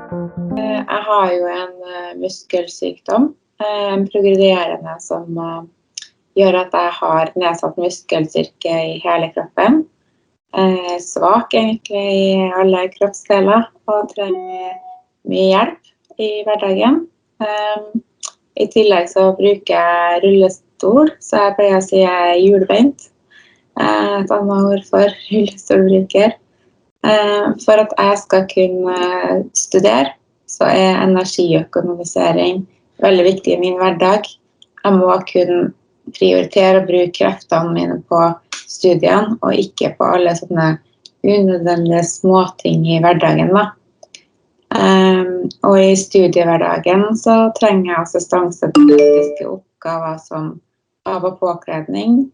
Jeg har jo en muskelsykdom, en progredierende som gjør at jeg har nedsatt muskelstyrke i hele kroppen. Svak egentlig i alle kroppsdeler og trenger mye hjelp i hverdagen. I tillegg så bruker jeg rullestol, så jeg pleier å si jeg er hjulbeint. Et annet ord for rullestolbruker. For at jeg skal kunne studere, så er energiøkonomisering veldig viktig i min hverdag. Jeg må kunne prioritere å bruke kreftene mine på studiene, og ikke på alle sånne unødvendige småting i hverdagen. Og i studiehverdagen så trenger jeg assistanse til praktiske oppgaver som av- og påkledning,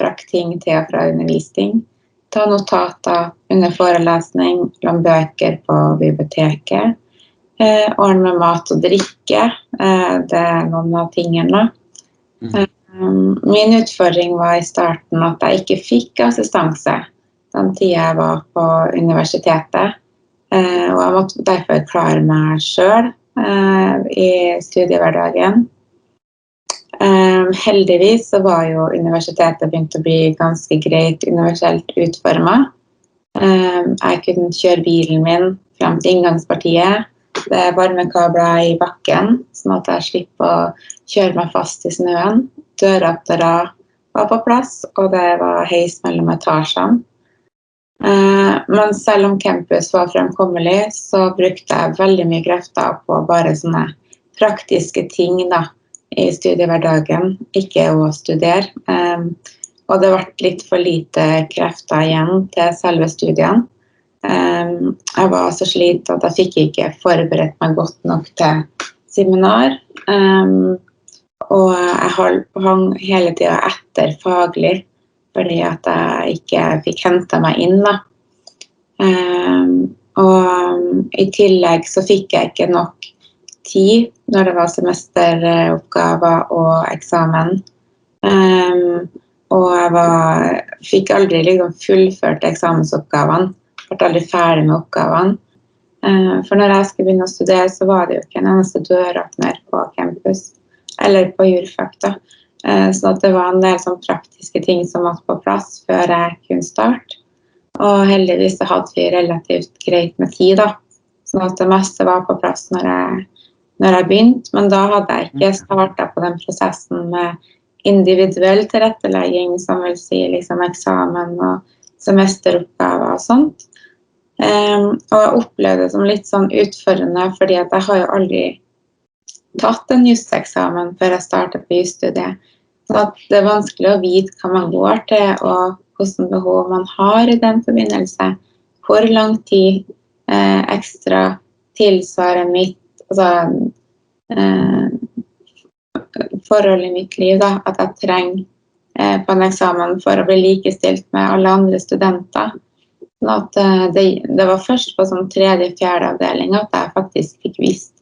frakting til og fra undervisning, ta notater under forelesning, låne bøker på biblioteket, ordne med mat og drikke, det er noen av tingene. Min utfordring var i starten at jeg ikke fikk assistanse den tiden jeg var på universitetet, og jeg måtte derfor klare meg selv i studiehverdagen. Heldigvis så var jo universitetet begynt å bli ganske greit universelt utformet. Jeg kunne kjøre bilen min frem til inngangspartiet. Det er varmekabler i bakken, sånn at jeg slipper å kjøre meg fast i snøen. Døråpnere var på plass, og det var heis mellom etasjene. Men selv om campus var fremkommelig, så brukte jeg veldig mye krefter på bare sånne praktiske ting i studiehverdagen, ikke å studere. Og det ble litt for lite krefter igjen til selve studiene. Jeg var så slitt at jeg fikk ikke forberedt meg godt nok til seminar. Og jeg hang hele tiden etter faglig, fordi at jeg ikke fikk hentet meg inn. Og i tillegg så fikk jeg ikke nok tid når det var semesteroppgaver og eksamen. Og jeg fikk aldri fullført eksamensoppgavene. Jeg ble aldri ferdig med oppgavene. For når jeg skulle begynne å studere, så var det jo ikke en eneste døråpner på campus, eller på jurfag. Så det var en del sånn praktiske ting som var på plass før jeg kunne starte. Og heldigvis så hadde vi relativt greit med tid, sånn at det meste var på plass når jeg begynte. Men da hadde jeg ikke startet på den prosessen med individuell tilrettelegging, som vil si eksamen og semesteroppgaver og sånt. Og jeg opplevde det som litt sånn utfordrende, fordi at jeg har jo aldri tatt en juseksamen før jeg startet på jusstudiet. Så at det er vanskelig å vite hva man går til, og hvilke behov man har i den forbindelse. Hvor lang tid ekstra tilsvarer forhold i mitt liv, at jeg trenger på en eksamen for å bli likestilt med alle andre studenter. Sånn at det var først på sånn 3.-4. avdeling at jeg faktisk fikk visst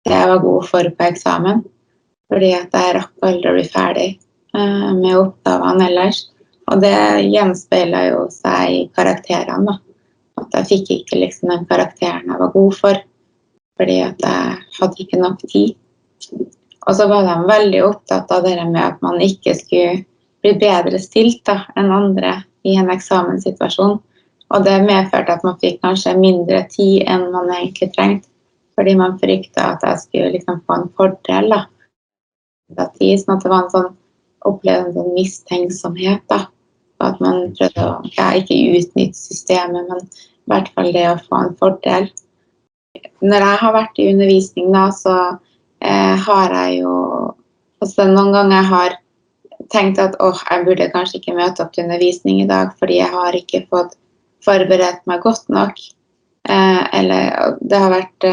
det jeg var god for på eksamen, fordi at jeg rakk aldri å bli ferdig med oppgavene ellers. Og det gjenspeilet jo seg i karakterene, at jeg fikk ikke den karakteren jeg var god for, fordi at jeg hadde ikke nok tid. Og så var de veldig opptatt av det med at man ikke skulle bli bedre stilt enn andre i en eksamenssituasjon. Og det medførte at man fikk kanskje mindre tid enn man egentlig trengte, fordi man fryktet at jeg skulle få en fordel av tid, sånn at det var en sånn opplevelse av mistenksomhet, at man prøvde å ikke utnytte systemet, men i hvert fall det å få en fordel. Når jeg har vært i undervisning så har jeg jo, noen ganger jeg har tenkt at jeg burde kanskje ikke møte opp til undervisning i dag, fordi jeg har ikke fått forberedt meg godt nok, eller det har vært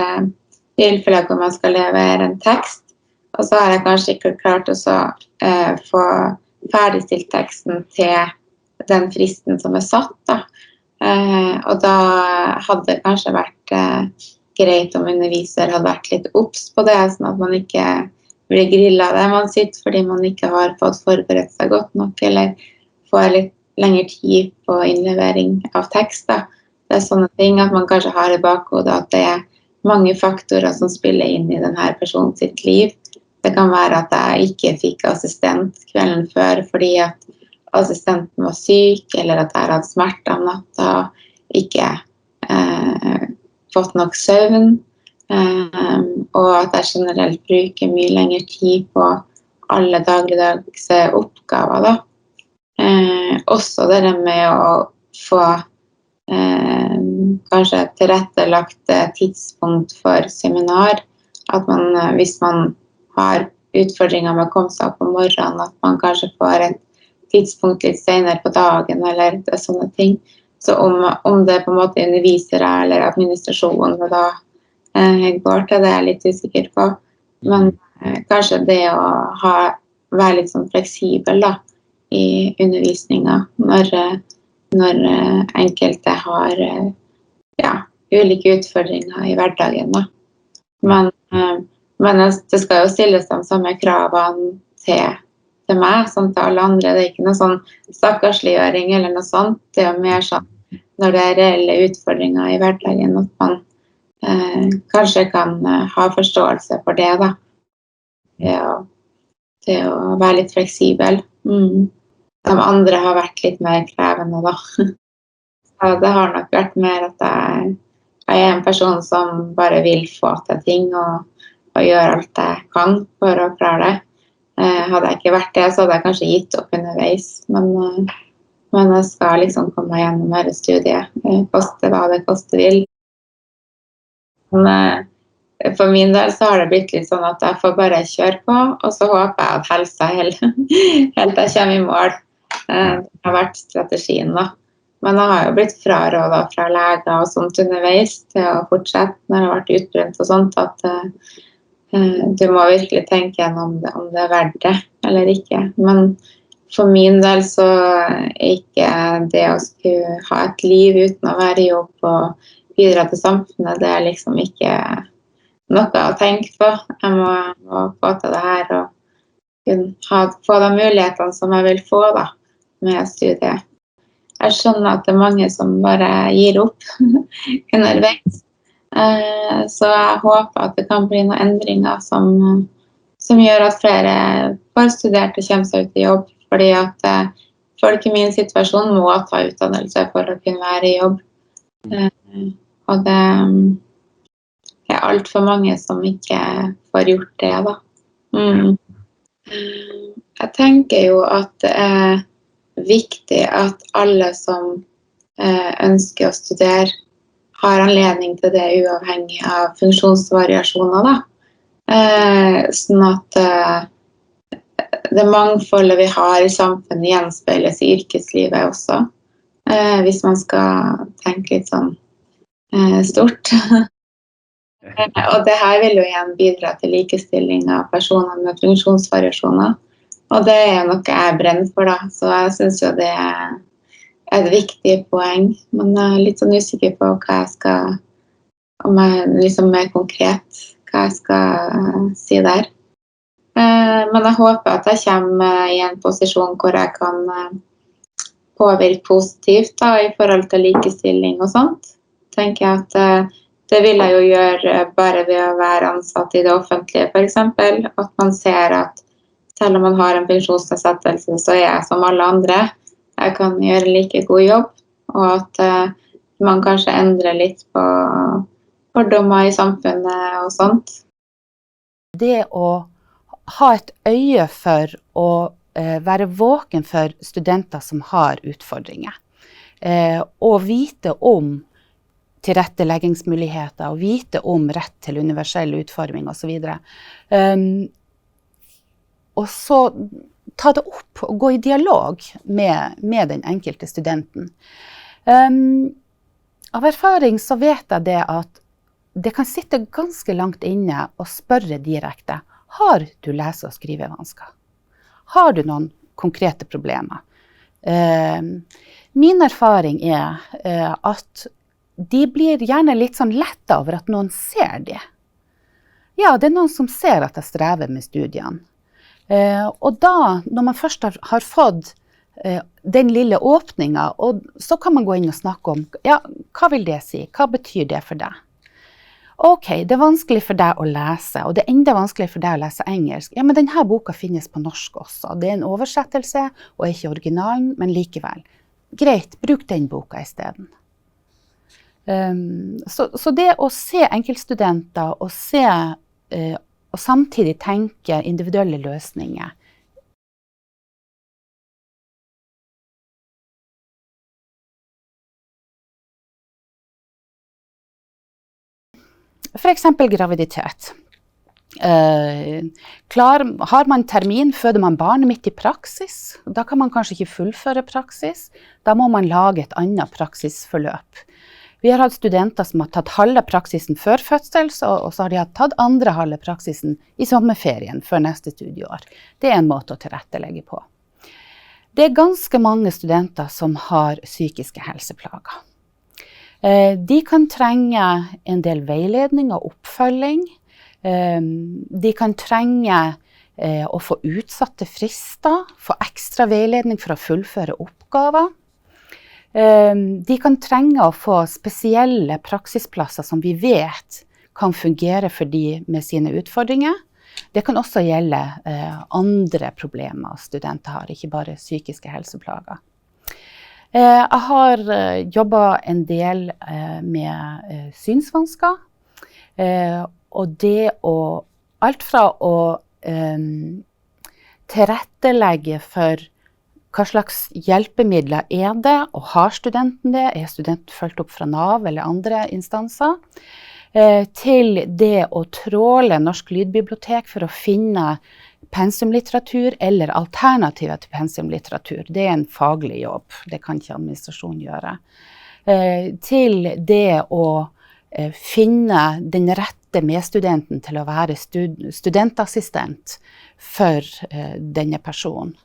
tilfeller hvor man skal levere en tekst, og så har jeg kanskje ikke klart å få ferdigstilt teksten til den fristen som satt. Og da hadde det kanskje vært greit om underviser hadde vært litt obs på det, sånn at man ikke blir grillet der man sitter fordi man ikke har fått forberedt seg godt nok, eller får litt lengre tid på innlevering av tekst. Det er sånne ting at man kanskje har i bakhodet at det mange faktorer som spiller inn i denne personen sitt liv. Det kan være at jeg ikke fikk assistent kvelden før fordi at assistenten var syk, eller at jeg hadde smerte om natta, ikke fått nok søvn, og at jeg generelt bruker mye lengre tid på alle dagligdagse oppgaver. Da. Også det med å få kanskje tilrettelagt tidspunkt for seminar, at man, hvis man har utfordringer med å komme seg opp om morgenen, at man kanskje får et tidspunkt litt senere på dagen, eller sånne ting. Så om det på en måte undervisere eller administrasjonen da går til, det er jeg litt usikker på. Men kanskje det å være litt sånn fleksibel da, i undervisningen, når enkelte har ulike utfordringer i hverdagen. Da. Men det skal jo stilles de samme kravene til meg som til alle andre. Det er ikke noe sånn stakkarsliggjøring eller noe sånt. Det er jo mer sånn når det er reelle utfordringer i hverdagen, at man kanskje kan ha forståelse for det, da. Det å være litt fleksibel. De andre har vært litt mer krevende, da. Så det har nok vært mer at jeg er en person som bare vil få til ting og gjøre alt jeg kan for å klare det. Hadde jeg ikke vært det, så hadde jeg kanskje gitt opp underveis. Men jeg skal liksom komme gjennom dette studiet. Koste hva det koste vil. Men for min del så har det blitt litt sånn at jeg får bare kjøre på, og så håper jeg at helsa helt jeg kommer i mål. Det har vært strategien, da. Men jeg har jo blitt frarådet fra leger og sånt underveis til å fortsette når jeg har vært utbrent og sånt, at du må virkelig tenke gjennom om det er verdt det eller ikke. Men for min del så er ikke det å skulle ha et liv uten å være i jobb og bidra til samfunnet, det er liksom ikke noe å tenke på. Jeg må få til det her og kunne få de mulighetene som jeg vil få da, med studiet. Jeg skjønner at det er mange som bare gir opp underveis. Så jeg håper at det kan bli noen endringer som gjør at flere får studert og kommer seg ut i jobb, fordi at folk i min situasjon må ta utdannelse for å kunne være i jobb. Og det er alt for mange som ikke får gjort det, da. Jeg tenker jo at det er viktig at alle som ønsker å studere, har anledning til det uavhengig av funksjonsvariasjoner, da. Sånn at det mangfoldet vi har i samfunnet gjenspeiles i yrkeslivet også. Hvis man skal tenke litt sånn stort. Og det her vil jo igjen bidra til likestilling av personer med funksjonsvariasjoner. Og det er jo noe jeg brenner for, da. Så jeg synes jo det er et viktig poeng. Men jeg er litt sånn usikker på hva jeg skal, om jeg liksom mer konkret, hva jeg skal si der. Men jeg håper at jeg kommer i en posisjon hvor jeg kan påvirke positivt da, i forhold til likestilling og sånt. Tenker jeg at det vil jeg jo gjøre bare ved å være ansatt i det offentlige, for eksempel. At man ser at selv om man har en funksjonsnedsettelse, så er jeg som alle andre. Jeg kan gjøre like god jobb, og at man kanskje endrer litt på fordommer i samfunnet og sånt. Det å ha et øye for å være våken for studenter som har utfordringer, og vite om tilretteleggingsmuligheter, og vite om rett til universell utforming og så videre. Og så ta det opp og gå i dialog med den enkelte studenten. Av erfaring så vet jeg det at det kan sitte ganske langt inne og spørre direkte, har du lese- og skrivevansker? Har du noen konkrete problemer? Min erfaring er at de blir gjerne litt sånn letta over at noen ser det. Ja, det er noen som ser at jeg strever med studiene. Og da, når man først har fått den lille åpningen, og så kan man gå inn og snakke om, ja, hva vil det si? Hva betyr det for deg? Ok, det vanskelig for deg å lese, og det enda vanskeligere for deg å lese engelsk. Ja, men denne boka finnes på norsk også. Det en oversettelse, og ikke originalen, men likevel. Greit, bruk den boka I stedet. Så det å se enkeltstudenter, og samtidig tenke individuelle løsninger. For eksempel graviditet. Har man termin, føder man barnet mitt I praksis, da kan man kanskje ikke fullføre praksis, da må man lage et annet praksisforløp. Vi har hatt studenter som har tatt halve praksisen før fødsel, og så har de tatt andre halve praksisen I sommerferien før neste studieår. Det en måte å tilrettelegge på. Det ganske mange studenter som har psykiske helseplager. De kan trenge en del veiledning og oppfølging. De kan trenge å få utsatte frister, få ekstra veiledning for å fullføre oppgaver. De kan trenge å få spesielle praksisplasser som vi vet kan fungere for de med sine utfordringer. Det kan også gjelde andre problemer studenter har, ikke bare psykiske helseplager. Jeg har jobbet en del med synsvansker, og det alt fra å tilrettelegge for hva slags hjelpemidler det, og har studenten det, studenten fulgt opp fra NAV eller andre instanser, til det å tråle Norsk Lydbibliotek for å finne pensumlitteratur eller alternativer til pensumlitteratur. Det en faglig jobb, det kan ikke administrasjonen gjøre. Til det å finne den rette medstudenten til å være studentassistent for denne personen.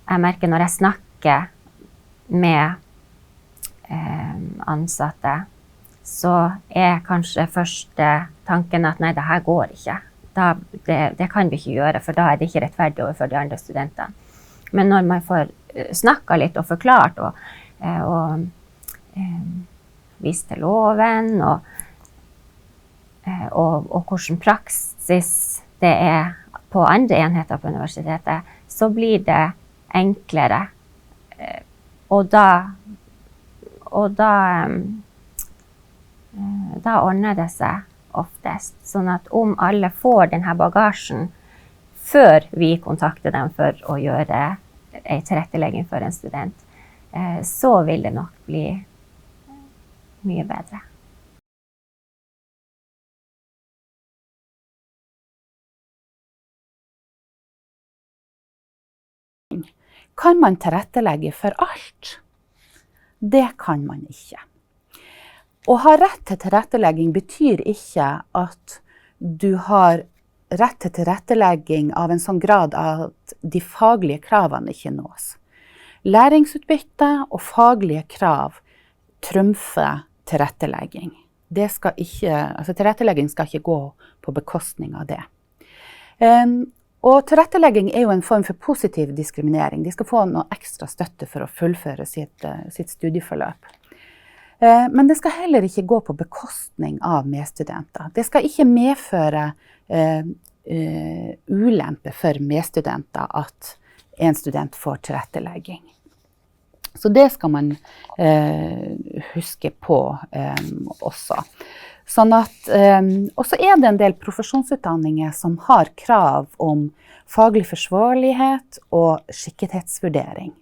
Jeg merker når jeg snakker med ansatte, så kanskje første tanken at nei, det her går ikke. Det kan vi ikke gjøre, for da det ikke rettferdig overfor de andre studentene. Men når man får snakket litt og forklart, og vist til loven, og hvordan praksis det på andre enheter på universitetet, så blir det enklere. Og da ordner det seg oftest. Sånn at om alle får denne bagasjen før vi kontakter dem for å gjøre en tilrettelegging for en student, så vil det nok bli mye bedre. Kan man tilrettelegge for alt? Det kan man ikke. Å ha rett til tilrettelegging betyr ikke at du har rett til tilrettelegging av en sånn grad at de faglige kravene ikke nås. Læringsutbytte og faglige krav trumfer tilrettelegging. Tilrettelegging skal ikke gå på bekostning av det. Og tilrettelegging jo en form for positiv diskriminering. De skal få noe ekstra støtte for å fullføre sitt studieforløp. Men det skal heller ikke gå på bekostning av medstudenter. Det skal ikke medføre ulempe for medstudenter at en student får tilrettelegging. Så det skal man huske på også. Sånn at, og så det en del profesjonsutdanninger som har krav om faglig forsvarlighet og skikkethetsvurdering.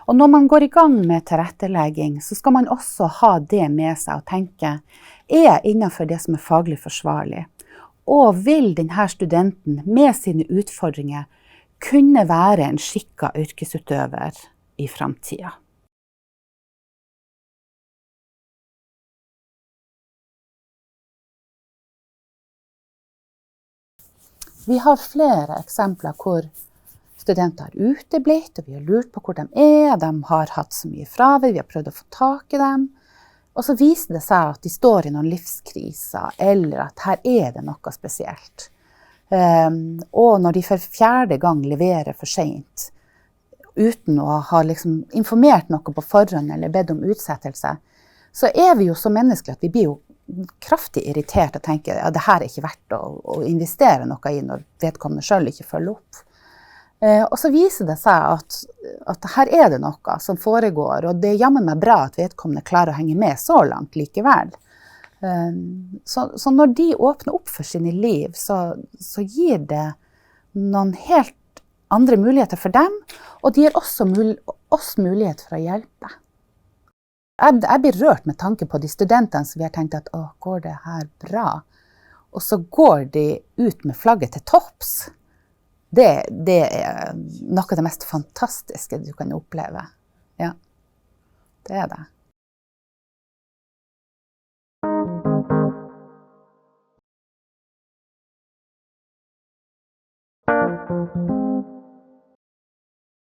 Og når man går I gang med tilrettelegging, så skal man også ha det med seg og tenke, jeg innenfor det som faglig forsvarlig? Og vil denne studenten med sine utfordringer kunne være en skikket yrkesutøver I fremtiden? Vi har flere eksempler hvor studenter har uteblitt, og vi har lurt på hvor de de har hatt så mye fravær, vi har prøvd å få tak I dem. Og så viser det seg at de står I noen livskriser, eller at her det noe spesielt. Og når de for 4. gang leverer for sent, uten å ha informert noe på forhånd eller bedt om utsettelse, så vi jo så menneskelige at vi blir jo kraftig irritert og tenker ja, det her er ikke verdt å investere noe i når vedkommende selv ikke følger opp. Og så viser det seg at her er det noe som foregår, og det er jammen meg bra at vedkommende klarer å henge med så langt likevel. Så når de åpner opp for sine liv, så gir det noen helt andre muligheter for dem, og det gir også oss mulighet for å hjelpe. Jeg blir rørt med tanke på de studentene som vi har tenkt at går det her bra? Og så går de ut med flagget til topps. Det er noe av det mest fantastiske du kan oppleve. Ja, det er det.